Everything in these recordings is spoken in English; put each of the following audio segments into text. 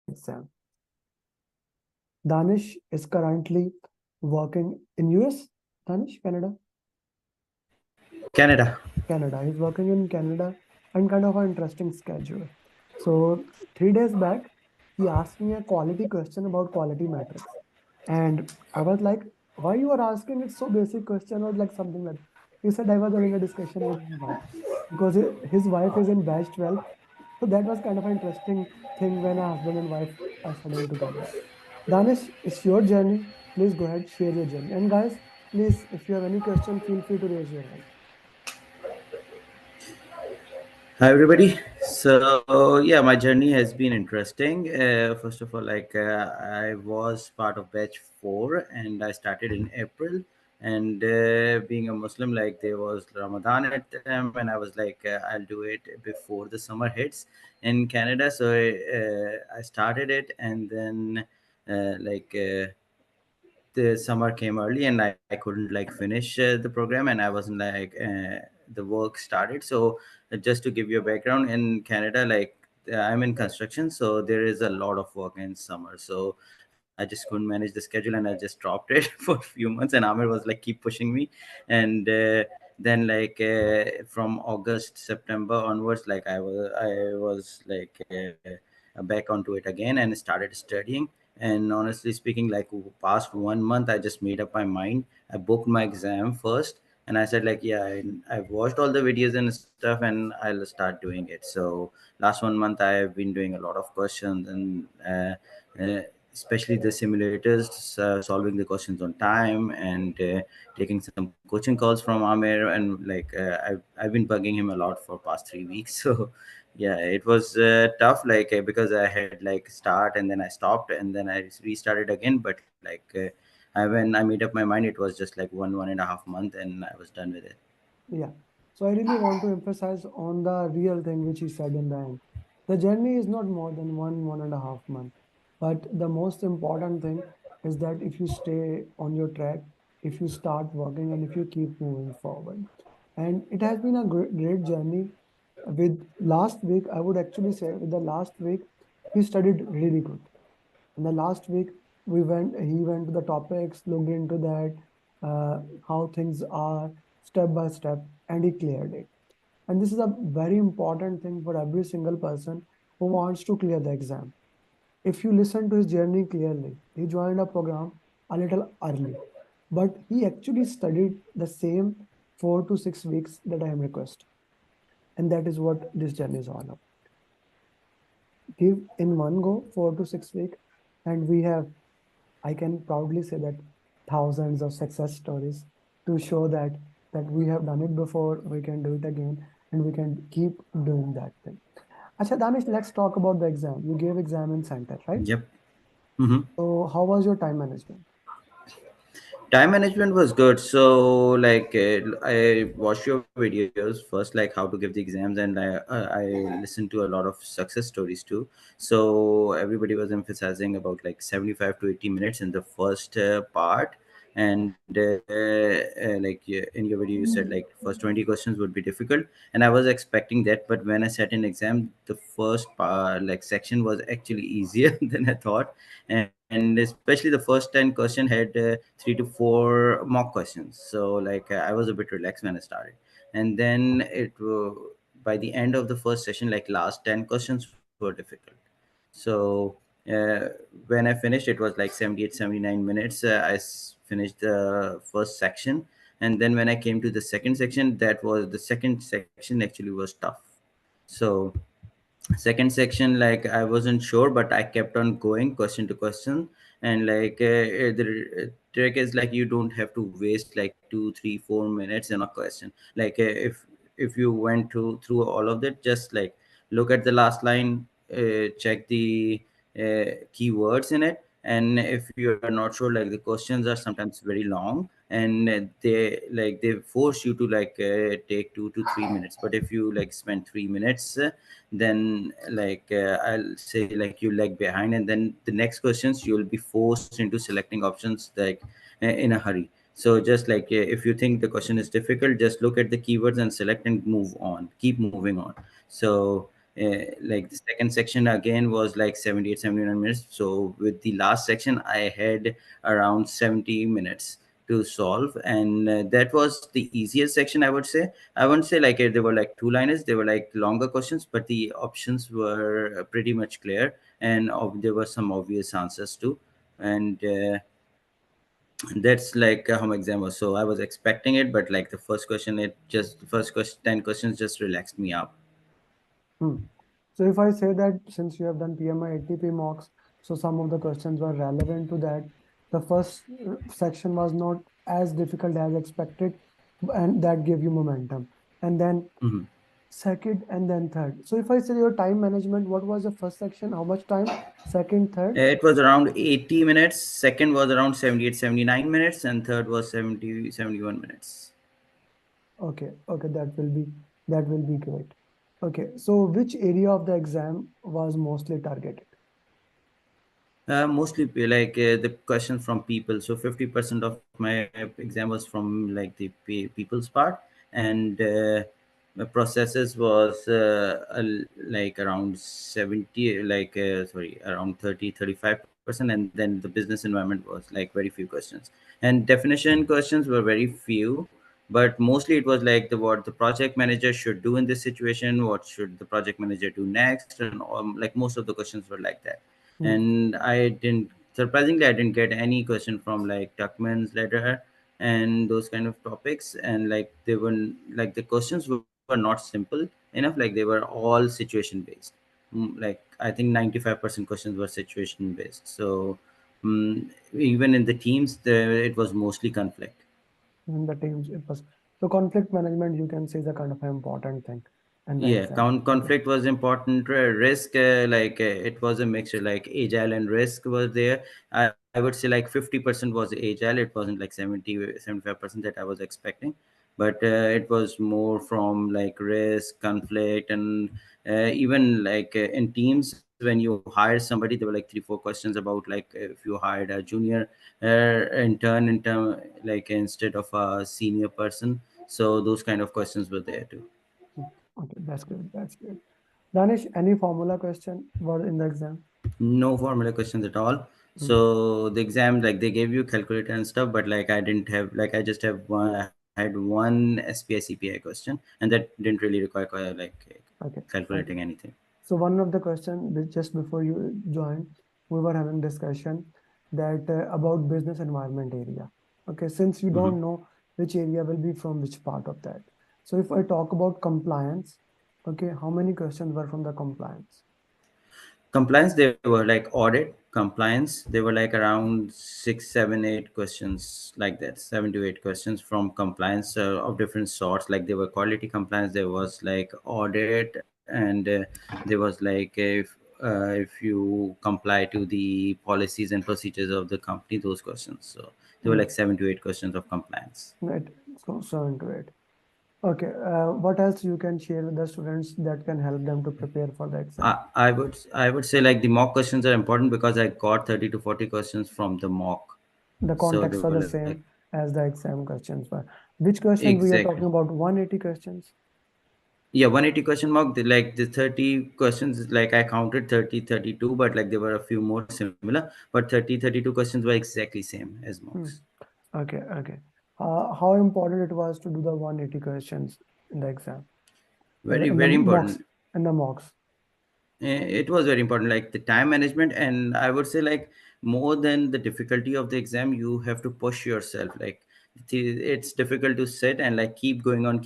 exam. Danish is currently working in US, Danish, Canada. Canada. Canada. He's working in Canada and kind of an interesting schedule. So 3 days back, he asked me a quality question about quality metrics. And I was like, why you are asking it so basic question or like something like he said I was having a discussion with his wife because his wife is in batch 12. So that was kind of an interesting thing when a husband and wife are studying together. Danish, it's your journey. Please go ahead, share your journey. And guys, please, if you have any question, feel free to raise your hand. Hi everybody. So yeah, my journey has been interesting. First of all, I was part of batch 4, and I started in April. And being a Muslim, like there was Ramadan at the time, and I was like, I'll do it before the summer hits in Canada. So I started it, and then the summer came early, and I couldn't like finish the program, and I wasn't like the work started. So just to give you a background, in Canada, like I'm in construction, so there is a lot of work in summer. So I just couldn't manage the schedule, and I just dropped it for a few months, and Amir was like keep pushing me. And then from August, September onwards, like I was like back onto it again and started studying. And honestly speaking, like past 1 month, I just made up my mind. I booked my exam first, and I said like, yeah, I've watched all the videos and stuff, and I'll start doing it. So last 1 month I've been doing a lot of questions, and especially the simulators, solving the questions on time, and taking some coaching calls from Amir. And I've been bugging him a lot for past 3 weeks. So yeah, it was tough, because I had like start and then I stopped and then I restarted again. But when I made up my mind, it was just like 1.5 month, and I was done with it. Yeah. So I really want to emphasize on the real thing which he said in the end. The journey is not more than 1.5 month. But the most important thing is that if you stay on your track, if you start working and if you keep moving forward. And it has been a great journey. With last week, I would actually say with the last week, he studied really good. In the last week, he went to the topics, looked into that, how things are step by step, and he cleared it. And this is a very important thing for every single person who wants to clear the exam. If you listen to his journey clearly, he joined a program a little early, but he actually studied the same 4 to 6 weeks that I am requesting. And that is what this journey is all about. Give in one go 4 to 6 weeks, and we have, I can proudly say that, thousands of success stories to show that we have done it before, we can do it again, and we can keep doing that thing. Acha, Danish, let's talk about the exam. You gave exam in center, right? Yep. Hmm. So how was your time management? Time management was good. So I watched your videos first, like how to give the exams, and I listened to a lot of success stories too. So everybody was emphasizing about like 75 to 80 minutes in the first part. And in your video you said like first 20 questions would be difficult, and I was expecting that. But when I sat in exam, the first part, like section, was actually easier than I thought. And especially the first 10 question had 3 to 4 mock questions. So I was a bit relaxed when I started. And then by the end of the first session, like last 10 questions were difficult. So uh, when I finished, it was like 78, 79 minutes. Finished the first section. And then when I came to the second section, that was the second section actually was tough. So second section, like I wasn't sure, but I kept on going question to question. And the trick is like you don't have to waste like 2, 3, 4 minutes in a question. If you went through all of that, just like look at the last line, check the keywords in it. And if you are not sure, like the questions are sometimes very long, and they force you to take 2 to 3 minutes. But if you like spend 3 minutes, then I'll say like you lag behind, and then the next questions you'll be forced into selecting options in a hurry. So just if you think the question is difficult, just look at the keywords and select and move on, keep moving on. So Like the second section again was like 78, 79 minutes. So with the last section I had around 70 minutes to solve, and that was the easiest section, I would say. I wouldn't say like they were like two liners, they were like longer questions, but the options were pretty much clear, and there were some obvious answers too. And that's like a home exam was. So I was expecting it, but like the first question, it just the first question 10 questions just relaxed me up. Hmm. So if I say that since you have done PMI 80P mocks, so some of the questions were relevant to that. The first section was not as difficult as expected, and that gave you momentum. And then Mhm. second, and then third. So if I say your time management, what was the first section? How much time? Second, third? It was around 80 minutes. Second was around 78, 79 minutes, and third was 70, 71 minutes. Okay, okay, that will be great. Okay, so which area of the exam was mostly targeted? Mostly the question from people. So 50% of my exam was from like the people's part, and the processes was like around 70, sorry, around 30, 35%, and then the business environment was like very few questions, and definition questions were very few. But mostly it was like what the project manager should do in this situation, what should the project manager do next, and like most of the questions were like that. Hmm. And I didn't, surprisingly I didn't get any question from like Tuckman's letter and those kind of topics. And like they were, like the questions were not simple enough, like they were all situation based. Like I think 95% questions were situation based. So even in the teams it was mostly conflict. In the teams, it was so conflict management, you can say, is a kind of an important thing in the Yeah, exam. Okay. conflict was important. Risk, it was a mixture, like agile and risk was there. I would say like 50% was agile. It wasn't like 75% that I was expecting, but it was more from like risk, conflict, and even like in teams when you hire somebody, there were like 3, 4 questions about like if you hired a junior intern in term, like instead of a senior person. So those kind of questions were there too. Hmm. Okay, that's good. That's good. Danish, any formula question were in the exam? No formula questions at all. Hmm. So the exam, like they gave you calculator and stuff, but like I didn't have, like I just have one, I had one SPI CPI question, and that didn't really require Okay. Okay. calculating anything. So one of the question just before you joined, we were having discussion that about business environment area. Okay, since you Hmm. don't know which area will be from which part of that. So if I talk about compliance, okay, how many questions were from the compliance? Compliance, they were like audit compliance, they were like around 6, 7, 8 questions, like that, 7 to 8 questions from compliance of different sorts. Like there were quality compliance, there was like audit, and there was like if you comply to the policies and procedures of the company, those questions. So there were like Hmm. 7 to 8 questions of compliance. Right. So into it. Okay. What else you can share with the students that can help them to prepare for the exam? I would say like the mock questions are important because I got 30 to 40 questions from the mock. The So they context are were the like, same as the exam questions were. Which question we are exactly. talking about? 180 questions. Yeah, 180 question mark. Like the 30 questions, like I counted 30, 32, but like there were a few more similar. But 30, 32 questions were exactly same as mocks. Hmm. Okay, okay. How important it was to do the 180 questions in the exam, Very, in the very mocks, important. in the mocks. It was very important, like the time management. And I would say like more than the difficulty of the exam, you have to push yourself. Like it's difficult to sit and like keep going on.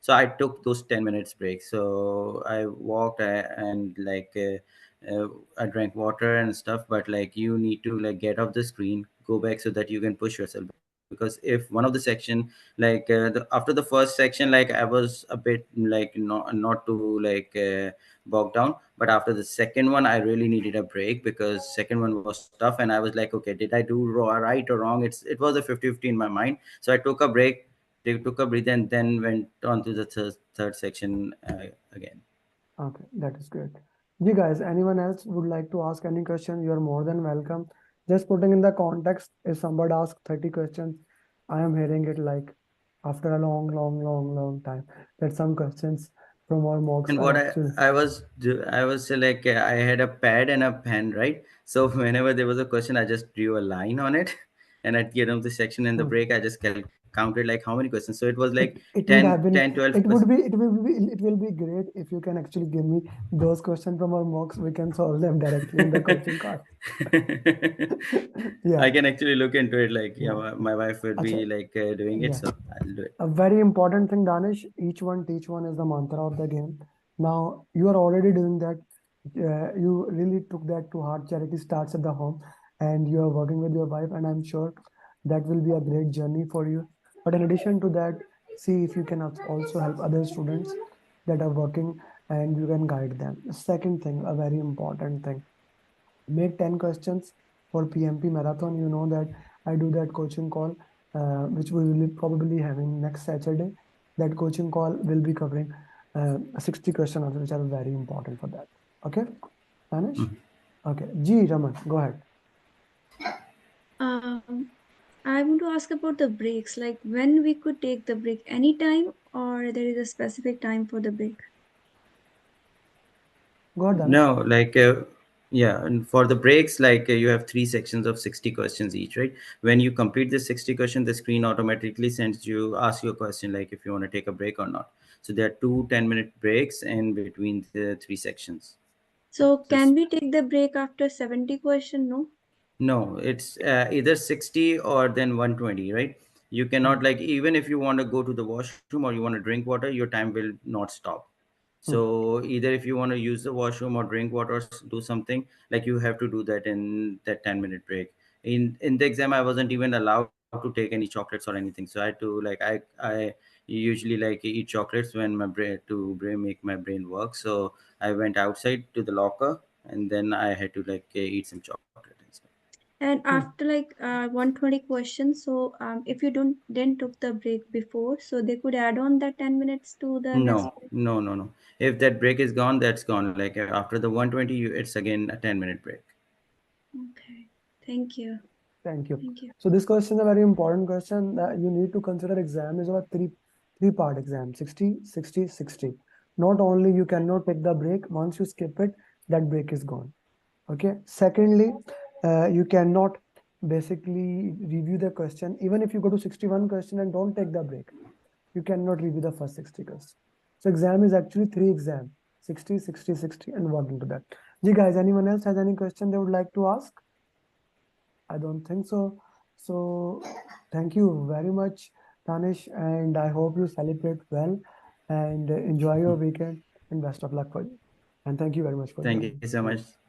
So I took those 10 minutes break. So I walked and I drank water and stuff. But like you need to like get off the screen, go back so that you can push yourself. Because if one of the section, after the first section, like I was a bit like not to bogged down. But after the second one, I really needed a break because second one was tough, and I was like, okay, did I do right or wrong? It was a 50-50 in my mind. So I took a break, they took a breath, and then went on to the third section again. Okay, that is good. You guys, anyone else would like to ask any question? You are more than welcome. Just putting in the context, if somebody asks 30 questions, I am hearing it like after a long, long, long, long time that some questions from our mocks And are what actually. I was like I had a pad and a pen, right? So whenever there was a question, I just drew a line on it, and at the end of the section in the Hmm. break, I just counted like how many questions. So it was like It would 10, have been 10, 12 it would questions. be it will be great if you can actually give me those questions from our mocks. We can solve them directly in the coaching call. Yeah, I can actually look into it. Like, yeah, yeah. my wife would Acha, be like doing it, yeah. so I'll do it. A very important thing, Danish, each one teach one is the mantra of the game. Now, you are already doing that. You really took that to heart. Charity starts at the home, and you are working with your wife, and I'm sure that will be a great journey for you. But in addition to that, see if you can also help other students that are working, and you can guide them. The second thing, a very important thing, make 10 questions for PMP marathon. You know that I do that coaching call, which we will probably having next Saturday. That coaching call will be covering 60 questions, which are very important for that. Okay, Manish? Okay, G. Raman, go ahead. Um, I want to ask about the breaks. Like when we could take the break anytime, or there is a specific time for the break. Go ahead, Danish. No, like, yeah, and for the breaks, like you have three sections of 60 questions each, right? When you complete the 60 question, the screen automatically sends you, ask you a question like if you want to take a break or not. So there are two 10-minute breaks in between the three sections. So So it's can we take the break after 70 question? No. no, it's either 60 or then 120, right? You Hmm, cannot, like, even if you want to go to the washroom or you want to drink water, your time will not stop. hmm, So either if you want to use the washroom or drink water or do something, like you have to do that in that 10-minute break. In the exam, I wasn't even allowed to take any chocolates or anything. So I had to like I usually like eat chocolates when my brain to brain make my brain work. So I went outside to the locker and then I had to like eat some chocolate and stuff. And hmm. after like 120 questions, so if you don't then took the break before, so they could add on that 10 minutes to the next No, break. no, no, no. If that break is gone, that's gone. Like after the 120, it's again a 10-minute break. Okay. Thank you. Thank you. Thank you. So this question is a very important question that you need to consider. Exam is a three-part exam, 60, 60, 60. Not only you cannot take the break, once you skip it, that break is gone. Okay. Secondly, you cannot basically review the question. Even if you go to 61 question and don't take the break, you cannot review the first 60 questions. So exam is actually three exam, 60, 60, 60, and work into that. Ji guys, anyone else has any question they would like to ask? I don't think so. So thank you very much, Tanish, and I hope you celebrate well and enjoy your weekend and best of luck for you. And thank you very much for Thank you joining. so much.